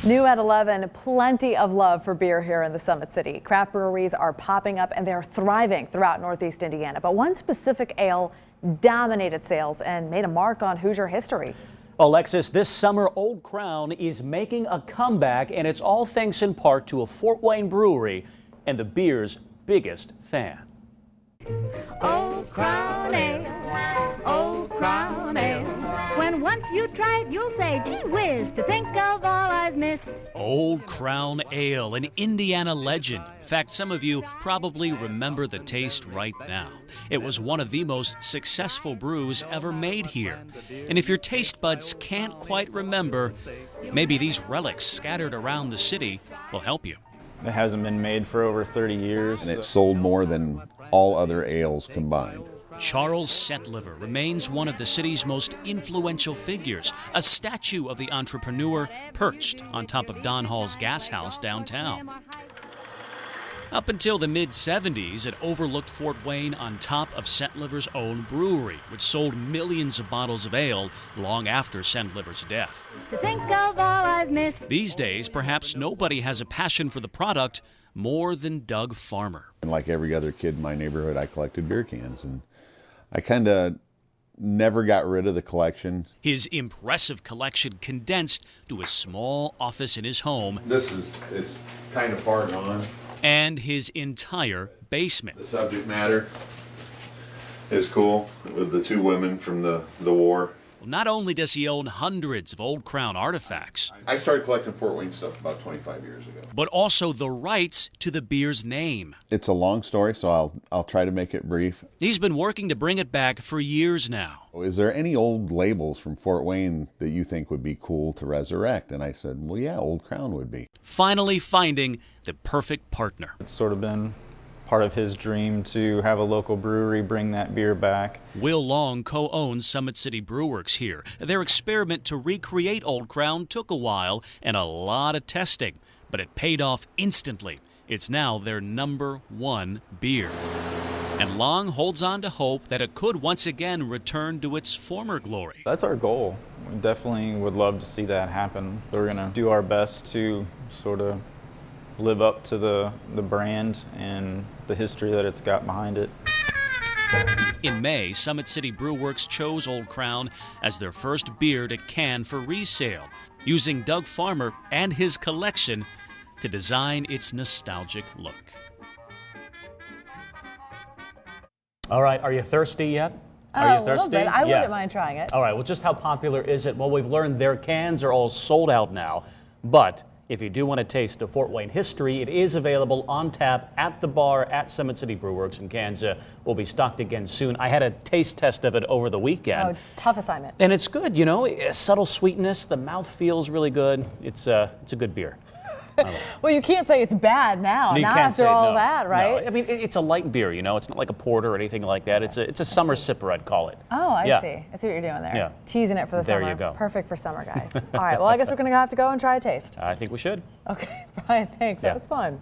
New at 11, plenty of love for beer here in the Summit City. Craft breweries are popping up and they're thriving throughout Northeast Indiana. But one specific ale dominated sales and made a mark on Hoosier history. Alexis, this summer Old Crown is making a comeback, and it's all thanks in part to a Fort Wayne brewery and the beer's biggest fan. Old Crown Ale, Old Crown Ale. When once you try it, you'll say, gee whiz, to think of all I've missed. Old Crown Ale, an Indiana legend. In fact, some of you probably remember the taste right now. It was one of the most successful brews ever made here. And if your taste buds can't quite remember, maybe these relics scattered around the city will help you. It hasn't been made for over 30 years. And it sold more than all other ales combined. Charles Centlivre remains one of the city's most influential figures, a statue of the entrepreneur perched on top of Don Hall's gas house downtown. Up until the mid-70s, it overlooked Fort Wayne on top of Centlivre's own brewery, which sold millions of bottles of ale long after Centlivre's death. To think of all I've missed. These days, perhaps nobody has a passion for the product more than Doug Farmer. And like every other kid in my neighborhood, I collected beer cans, and I kind of never got rid of the collection. His impressive collection condensed to a small office in his home. It's kind of far gone. And his entire basement. The subject matter is cool, with the two women from the war. Well, not only does he own hundreds of Old Crown artifacts, I started collecting Fort Wayne stuff about 25 years ago. but also the rights to the beer's name. It's a long story, so I'll try to make it brief. He's been working to bring it back for years now. Is there any old labels from Fort Wayne that you think would be cool to resurrect? And I said, well, yeah, Old Crown would be. Finally finding the perfect partner. It's sort of been part of his dream to have a local brewery bring that beer back. Will Long co-owns Summit City Brewworks here. Their experiment to recreate Old Crown took a while and a lot of testing, but it paid off instantly. It's now their #1 beer. And Long holds on to hope that it could once again return to its former glory. That's our goal. We definitely would love to see that happen. We're going to do our best to sort of live up to the brand and the history that it's got behind it. In May, Summit City Brewworks chose Old Crown as their first beer to can for resale, using Doug Farmer and his collection to design its nostalgic look. All right, are you thirsty yet? Are A you little thirsty? bit. I Yeah. wouldn't mind trying it. All right, well, just how popular is it? Well, we've learned their cans are all sold out now, but if you do want to taste the Fort Wayne history, it is available on tap at the bar at Summit City Brewworks, and cans will be stocked again soon. I had a taste test of it over the weekend. Oh, tough assignment. And it's good, you know, a subtle sweetness, the mouth feels really good. It's a good beer. Well, you can't say it's bad now. You Not can't after say all no, that, right? No. I mean, it's a light beer, you know. It's not like a porter or anything like that. It's a summer sipper, I'd call it. Oh, I Yeah. see. I see what you're doing there. Yeah. Teasing it for the There summer. you go. Perfect for summer, guys. All right. Well, I guess we're going to have to go and try a taste. I think we should. Okay, Brian, thanks. Yeah. That was fun.